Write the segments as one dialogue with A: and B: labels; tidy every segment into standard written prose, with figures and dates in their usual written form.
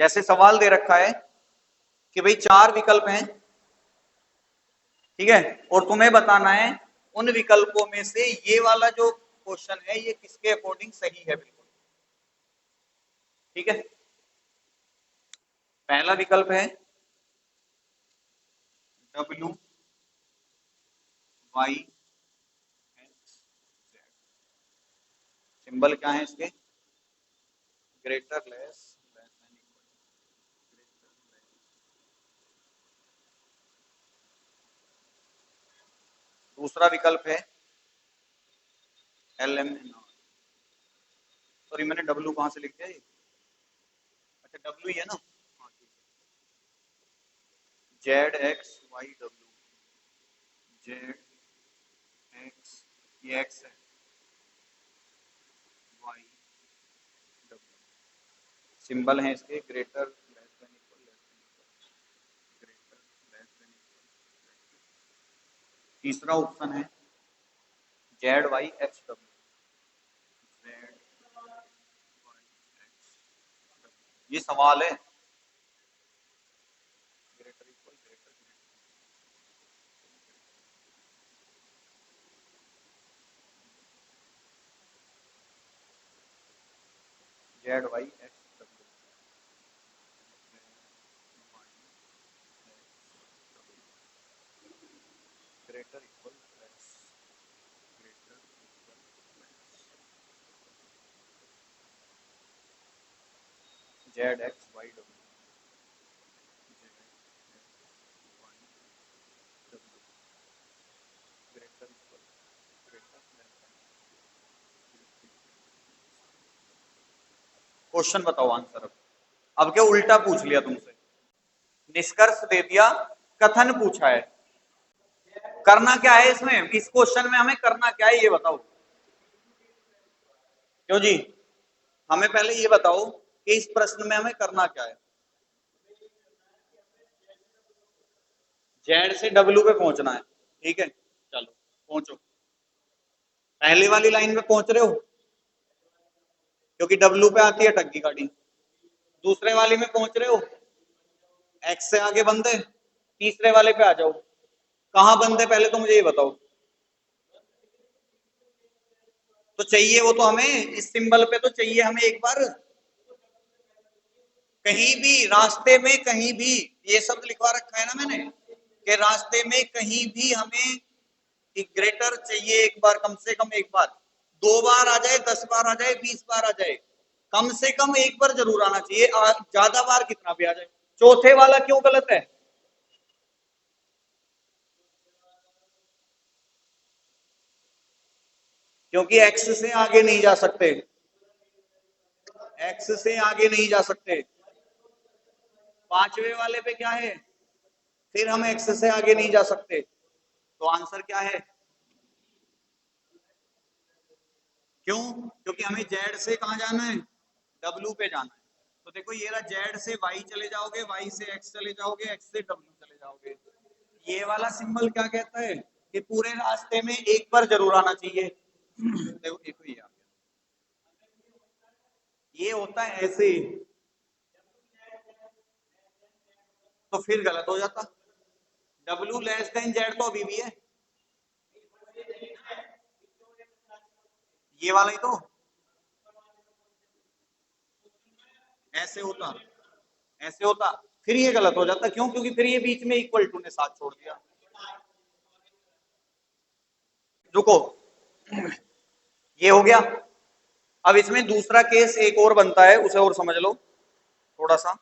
A: जैसे सवाल दे रखा है कि भाई 4 विकल्प हैं, ठीक है, और तुम्हें बताना है उन विकल्पों में से ये वाला जो क्वेश्चन है ये किसके अकॉर्डिंग सही है। बिल्कुल ठीक है। पहला विकल्प है W Y X Z। Symbol क्या है इसके? Greater less less than equal. दूसरा विकल्प है LMNR। सॉरी मैंने W कहां से लिख दिया ये? अच्छा W ही है ना। हाँ ठीक है। ZXYW। Z X ये X है, Y W। सिंबल है इसके greater less than equal greater less than equal. तीसरा ऑप्शन है ZYXW। ये सवाल है greater equal greater ZYXW greater equal less greater equal ZXYW greater equal greater less. Question बताओ आंसर। अब क्या उल्टा पूछ लिया तुमसे? निष्कर्ष दे दिया, कथन पूछा है। करना क्या है इसमें? इस क्वेश्चन में हमें करना क्या है ये बताओ। क्यों जी? हमें पहले ये बताओ कि इस प्रश्न में हमें करना क्या है। जेड से डब्ल्यू पे पहुंचना है, ठीक है, चलो पहुंचो। पहले वाली लाइन में पहुंच रहे हो क्योंकि डब्ल्यू पे आती है टग्गी गाड़ी। दूसरे वाली में पहुंच रहे हो, एक्स से आगे बंदे। तीसरे वाले पे आ जाओ, कहां बंदे पहले तो मुझे ये बताओ। तो चाहिए वो तो हमें इस सिंबल पे तो चाहिए हमें एक बार। कहीं भी रास्ते में कहीं भी ये शब्द लिखवा रखा है ना मैंने कि रास्ते में कहीं भी हमें ग्रेटर चाहिए एक बार, कम से कम एक बार। 2 बार आ जाए, 10 बार आ जाए, 20 बार आ जाए, कम से कम एक बार जरूर आना चाहिए। ज्यादा बार कितना भी आ जाए। चौथे वाला क्यों गलत है? क्योंकि एक्स से आगे नहीं जा सकते। एक्स से आगे नहीं जा सकते। पांचवे वाले पे क्या है? फिर हम एक्स से आगे नहीं जा सकते। तो आंसर क्या है? क्यों? क्योंकि हमें जेड से कहां जाना है? डब्ल्यू पे जाना है। तो देखो ये रहा, जेड से वाई चले जाओगे, वाई से एक्स चले जाओगे, एक्स से डब्ल्यू चले जाओगे। ये वाला सिंबल क्या कहता है कि पूरे रास्ते में एक बार जरूर आना चाहिए। देखो एक ही आ गया। ये होता है ऐसे, तो फिर गलत हो जाता। डब्ल्यू लेस देन जेड तो अभी भी है। ये वाला ही तो ऐसे होता, ऐसे होता, फिर ये गलत हो जाता। क्यों? क्योंकि फिर ये बीच में इक्वल टू ने साथ छोड़ दिया। रुको, ये हो गया। अब इसमें दूसरा केस एक और बनता है, उसे और समझ लो थोड़ा सा।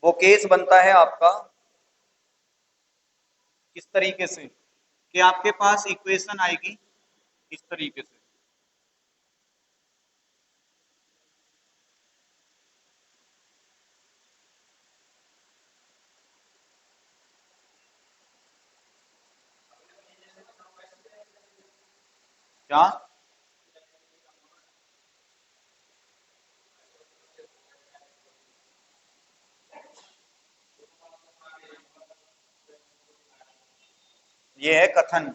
A: वो केस बनता है आपका किस तरीके से कि आपके पास इक्वेशन आएगी इस तरीके से। क्या? ये है कथन।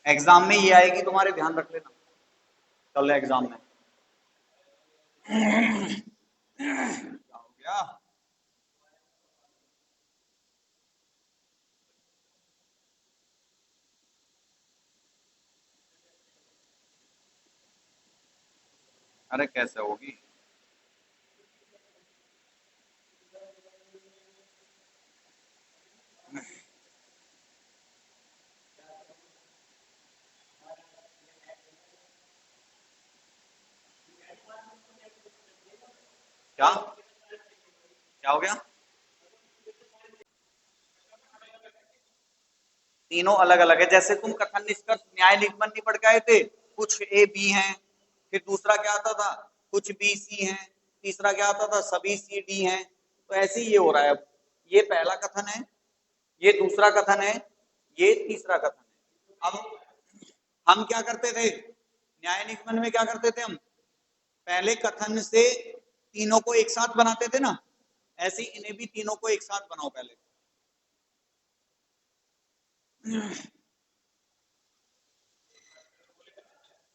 A: एग्जाम में ये आएगी, तुम्हारे ध्यान रख लेना कल एग्जाम में। क्या हो गया? अरे कैसे होगी? क्या क्या हो गया? तीनों अलग अलग है। जैसे तुम कथन निष्कर्ष न्याय निगमन नहीं पढ़ के आए थे, कुछ ए बी हैं, फिर दूसरा क्या आता था, कुछ बी सी हैं, तीसरा क्या आता था, सभी सी डी हैं। तो ऐसे ही ये हो रहा है। अब ये पहला कथन है, ये दूसरा कथन है, ये तीसरा कथन है। अब हम क्या करते थे न्याय निगमन में, क्या करते थे हम, पहले कथन से तीनों को एक साथ बनाते थे ना, ऐसे ही इन्हें भी तीनों को एक साथ बनाओ पहले।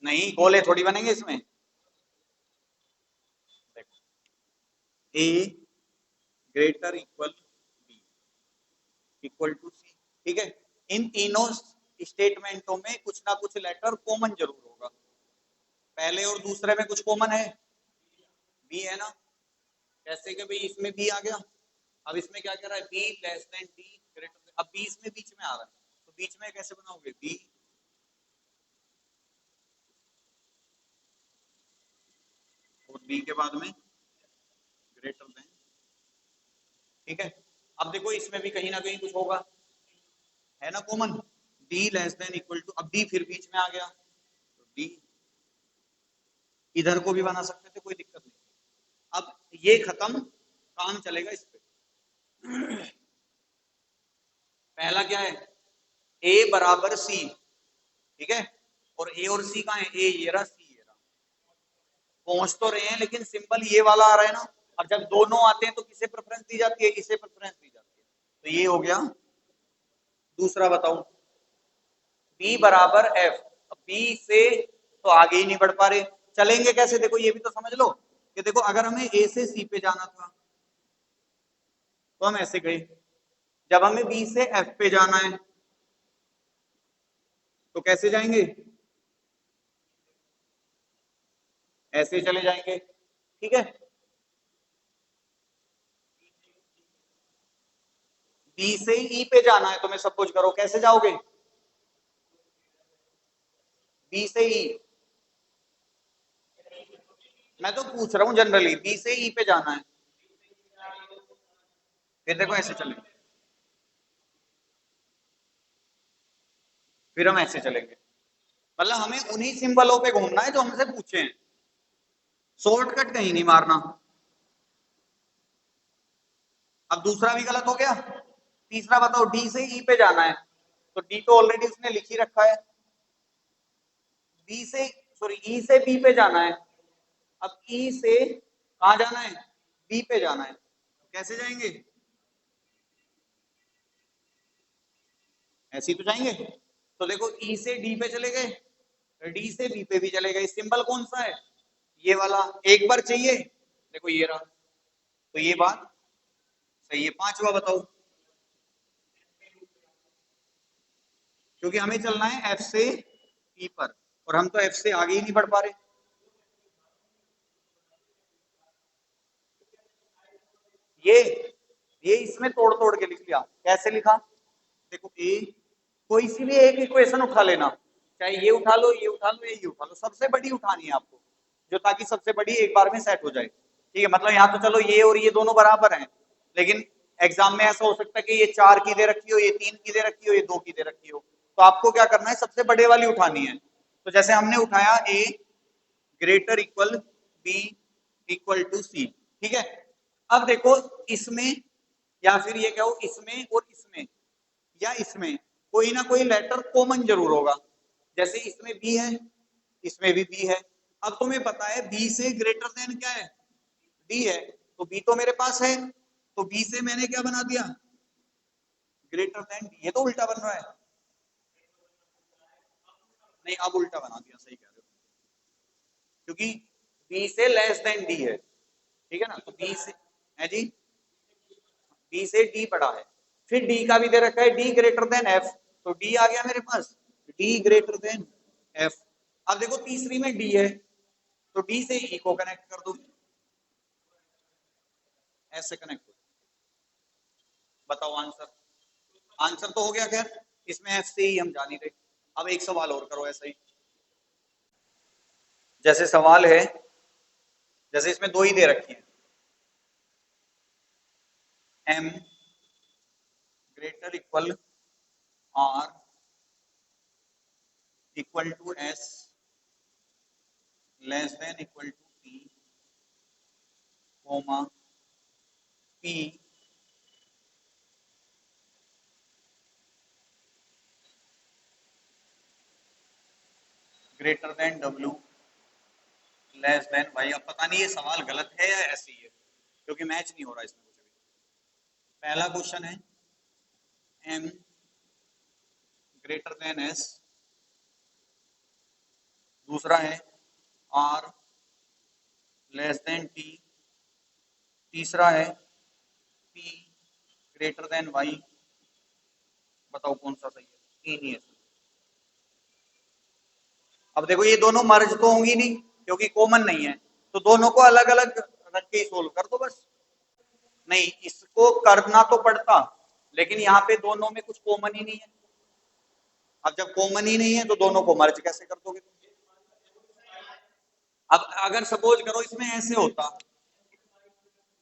A: नहीं, गोले थोड़ी बनेंगे इसमें। A greater equal B equal to C, ठीक है। इन तीनों स्टेटमेंटों में कुछ ना कुछ लेटर कॉमन जरूर होगा। पहले और दूसरे में कुछ कॉमन है, बी है ना। कैसे कि भाई इसमें बी आ गया, अब इसमें क्या कह रहा है, be less than D greater than, अब बी इसमें बीच में आ रहा है, तो बीच में कैसे बनाओगे, बी और बी के बाद में ग्रेटर देन, ठीक है। अब देखो इसमें भी कहीं ना कहीं कुछ होगा, है ना common, D less than equal to, अब डी फिर बीच में आ गया, तो डी इधर को भी बना सकते थे, कोई दिक्कत नहीं। अब ये खत्म, काम चलेगा इस पे। पहला क्या है, ए बराबर सी, ठीक है, और ए और सी कहाँ है, ए ये रहा, सी ये रहा। पहुंच तो रहे हैं लेकिन सिंबल ये वाला आ रहा है ना, और जब दोनों आते हैं तो किसे प्रेफरेंस दी जाती है, इसे प्रेफरेंस दी जाती है। तो ये हो गया। दूसरा बताओ, बी बराबर एफ, बी से तो आगे ही नहीं बढ़ पा रहे, चलेंगे कैसे, देखो ये भी तो समझ लो कि देखो अगर हमें ए से सी पे जाना था तो हम ऐसे गए, जब हमें बी से एफ पे जाना है तो कैसे जाएंगे, ऐसे चले जाएंगे, ठीक है। बी से ई पे जाना है, तो मैं सपोज करो कैसे जाओगे, बी से ई, मैं तो पूछ रहा हूं जनरली, बी से ई पे जाना है, फिर देखो ऐसे चलेंगे, फिर हम ऐसे चलेंगे, मतलब हमें उन्हीं सिंबलों पे घूमना है जो हमसे पूछे हैं, शॉर्टकट कहीं नहीं मारना। अब दूसरा भी गलत हो गया, तीसरा बताओ, डी से ई पे जाना है, तो डी तो ऑलरेडी उसने लिख ही रखा है, बी से सॉरी ई से बी पे जाना है, अब ई से कहा जाना है, बी पे जाना है, कैसे जाएंगे, ऐसे ही तो जाएंगे। तो देखो ई से डी पे चले गए, डी से बी पे भी चले गए, सिंबल कौन सा है, ये वाला, एक बार चाहिए, देखो ये रहा, तो ये बात सही है। पांचवा बताओ, क्योंकि हमें चलना है एफ से ई पर, और हम तो एफ से आगे ही नहीं बढ़ पा रहे। ये ये इसमें तोड़ तोड़ के लिख लिया, कैसे लिखा, देखो ए, कोई सी भी एक इक्वेशन उठा लेना, चाहे ये उठा लो, ये उठा लो, ये उठा लो, सबसे बड़ी उठानी है आपको, जो ताकि सबसे बड़ी एक बार में सेट हो जाए, ठीक है। मतलब यहाँ तो चलो ये और ये दोनों बराबर हैं, लेकिन एग्जाम में ऐसा हो सकता है कि ये 4 की दे रखी हो, ये 3 की दे रखी हो, ये 2 की दे रखी हो, तो आपको क्या करना है, सबसे बड़े वाली उठानी है। तो जैसे हमने उठाया A greater equal B equal to C, ठीक है। अब देखो इसमें, या फिर ये क्या हो, इसमें और इसमें या इसमें कोई ना कोई लेटर कॉमन जरूर होगा, जैसे इसमें बी है, इसमें भी बी है। अब तुम्हें पता है बी से ग्रेटर देन क्या है, डी है, तो बी तो मेरे पास है, तो बी से मैंने क्या बना दिया, ग्रेटर देन डी, ये तो उल्टा बन रहा है। नहीं, अब उल्टा बना दिया, सही कह रहे हो, क्योंकि बी से लेस देन डी है, ठीक है ना, तो बी से है जी, बी से डी बड़ा है, फिर डी का भी दे रखा है डी ग्रेटर देन एफ, तो डी आ गया मेरे पास, डी ग्रेटर देन एफ। अब देखो तीसरी में डी है, तो डी से ई को कनेक्ट कर दो, ऐसे कनेक्ट हो, बताओ आंसर, आंसर तो हो गया। खैर इसमें एफ से ही हम जान ही रहे। अब एक सवाल और करो ऐसा ही, जैसे सवाल है, जैसे इसमें दो ही दे रखी है, M greater equal R equal to S less than equal to P comma P greater than W less than Y. अब पता नहीं ये सवाल गलत है या ऐसी है, क्योंकि मैच नहीं हो रहा इसमें कुछ भी। पहला क्वेश्चन है एम ग्रेटर देन एस, दूसरा है आर लेस देन टी, तीसरा है पी ग्रेटर देन वाई। बताओ कौन सा सही है, तीन ही है। अब देखो ये दोनों मर्ज तो होंगी नहीं क्योंकि कॉमन नहीं है, तो दोनों को अलग अलग रख के सोल्व कर दो बस। नहीं, इसको करना तो पड़ता, लेकिन यहाँ पे दोनों में कुछ कॉमन ही नहीं है। अब जब कॉमन ही नहीं है तो दोनों को मर्ज कैसे कर दोगे तुम? अब अगर सपोज करो इसमें ऐसे होता,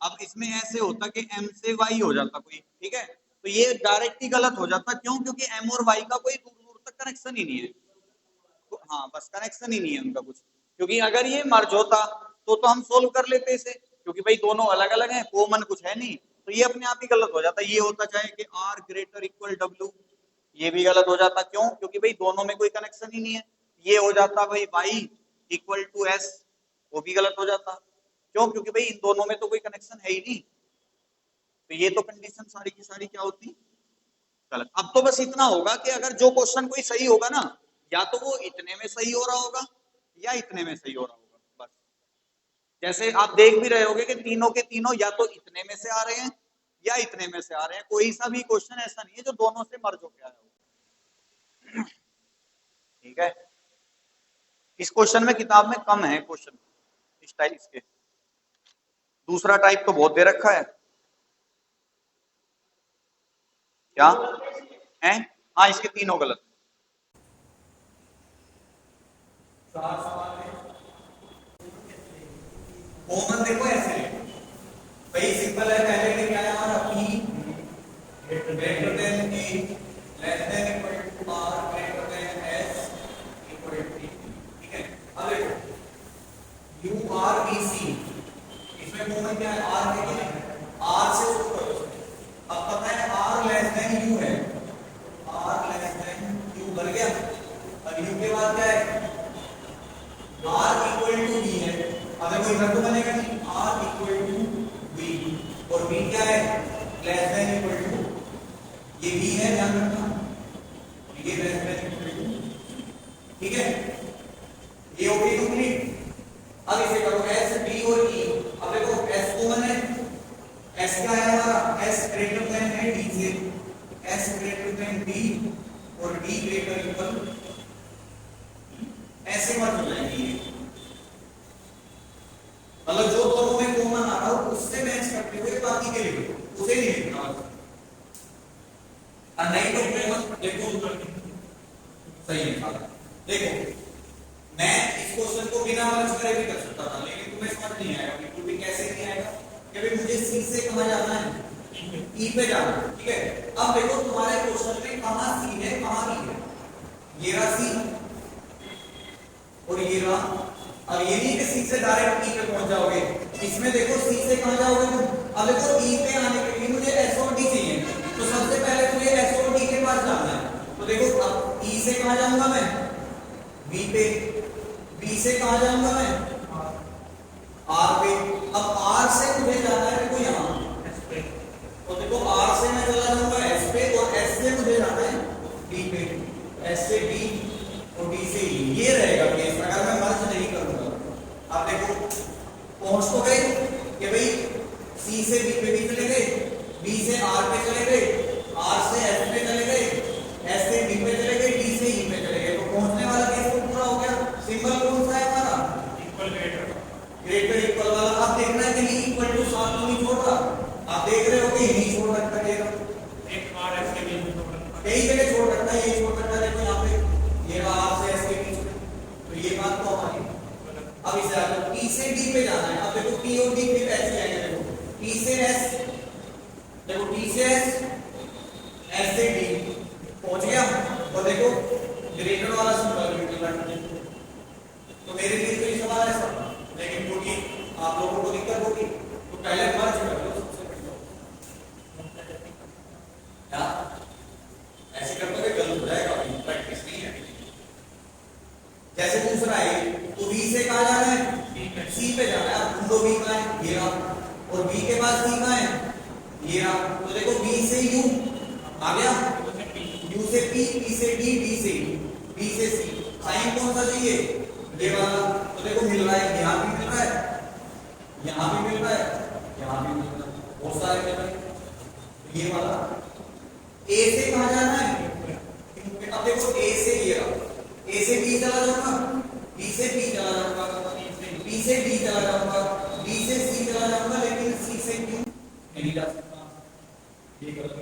A: अब इसमें ऐसे होता कि m से y हो जाता कोई, ठीक है, तो ये डायरेक्ट ही गलत हो जाता। क्यों? क्योंकि m और y का कोई दूर दूर तक कनेक्शन ही नहीं है, तो हाँ बस कनेक्शन ही नहीं है उनका कुछ। क्योंकि अगर ये मर्ज होता तो हम सोल्व कर लेते इसे, क्योंकि भाई दोनों अलग अलग हैं, कॉमन कुछ है नहीं, तो ये अपने आप ही गलत हो जाता। ये होता चाहे कि r ग्रेटर इक्वल w, ये भी गलत हो जाता। क्यों? क्योंकि भाई दोनों में कोई कनेक्शन ही नहीं है। ये हो जाता भाई y इक्वल टू s, वो भी गलत हो जाता। क्यों? क्योंकि भाई इन दोनों में तो कोई कनेक्शन है ही नहीं। तो ये तो कंडीशन सारी की सारी क्या होती? गलत। अब तो बस इतना होगा कि अगर जो क्वेश्चन कोई सही होगा ना, या तो वो इतने में सही हो रहा होगा या इतने में सही हो रहा होगा, बस। जैसे आप देख भी रहे होगे कि तीनों के तीनों या तो इतने में से आ रहे हैं या इतने में से आ रहे हैं। कोई सा भी क्वेश्चन ऐसा नहीं है जो दोनों से मर्ज होकर आया हो। ठीक है, इस क्वेश्चन में किताब में कम है क्वेश्चन इस टाइप इसके। दूसरा टाइप तो बहुत दे रखा है क्या है? हाँ, इसके तीनों गलत। कॉमन देखो ऐसे भाई, सिंपल है। पहले में क्या है हमारा p greater than a less than equal to r greater than s equal to t। ठीक है, अब देखो u r b c, इसमें कॉमन क्या है? r है, r से ऊपर। अब पता है r लेस देन u है, r लेस देन u बन गया। अब u के बाद क्या है? r इक्वल टू b है। अब देखो इधर तो बनेगा नहीं, r इक्वल टू b, और b क्या है? लेस देन इक्वल टू, ये b है, ध्यान रखना, ये लेस देन इक्वल टू। ठीक है, ये हो गई कंप्लीट। अब इसे करो s b और e। अब देखो s कॉमन है, s क्या है हमारा? s ग्रेटर देन है d से, s ग्रेटर देन d और d ग्रेटर इक्वल, ऐसे मत हो जाएगी। मतलब जो दोनों में कॉमन आ रहा हो उससे मैच करते हुए बाकी के लिए उसे नहीं लिखना, और नहीं तो कॉमन देखो सही लिखा। देखो मैं इस क्वेश्चन को बिना मर्ज करे भी कर सकता था, लेकिन तुम्हें समझ नहीं आएगा बिल्कुल भी। कैसे नहीं आएगा? कि भाई मुझे सी से कहां जाना है? ई पे जाना है। ठीक है, अब देखो तुम्हारे क्वेश्चन में कहां सी है कहां ई है? ये रहा सी और ये रहा। अब ये नहीं कि सी से डायरेक्ट ई पे पहुंच जाओगे, इसमें देखो सी से कहां जाओगे तुम? अब देखो ई पे आने के लिए मुझे एस और डी चाहिए, तो सबसे पहले मुझे एस और डी के पास जाना है। तो देखो अब ई से कहां जाऊंगा मैं? बी पे। बी से कहां जाऊंगा मैं? आर पे। अब आर से मुझे जाना है देखो यहां एस पे, तो देखो आर से मैं चला जाऊंगा एस पे, और एस से मुझे जाना है डी पे, एस से डी और डी से ई।
B: कई जगह छोड़ रखता है, ये छोड़ रखता है, देखो यहाँ पे ये आर से एस के बीच में, तो ये बात तो हमारी। अब इसे आगे पी से डी पे जाना है। अब देखो पी और डी फिर ऐसे आएंगे, देखो पी से एस, देखो टी से एस, एस से डी पहुंच गया, और देखो ग्रेटर वाला सिंबल तो मेरे लिए तो ये सवाल है सब, लेकिन क्योंकि आप लोगों को दिक्कत होगी तो पहले मर्ज कर लो सबसे पहले। क्या ऐसे करते हुए गलत हो जाएगा, प्रैक्टिस नहीं है। जैसे दूसरा है तो बी से कहां जाना है, सी पे जाना है। अब ढूंढो बी कहां है, ये रहा, और बी के पास सी कहां है, ये रहा। तो देखो बी से यू आ गया, यू से पी, पी से डी, डी से यू, बी से सी। साइन कौन सा चाहिए, ये वाला। तो देखो मिल रहा है, यहाँ भी मिल रहा है, यहाँ भी मिल रहा है, यहाँ भी मिल रहा है, बहुत सारे मिल रहे हैं। ये वाला ए से कहां जाना है, अब देखो ए से ये रहा, ए से बी चला जाऊंगा, बी से बी चला जाऊंगा, बी से डी चला जाऊंगा, डी से सी चला जाऊंगा, लेकिन सी से क्यों नहीं जा सकता, ये गलत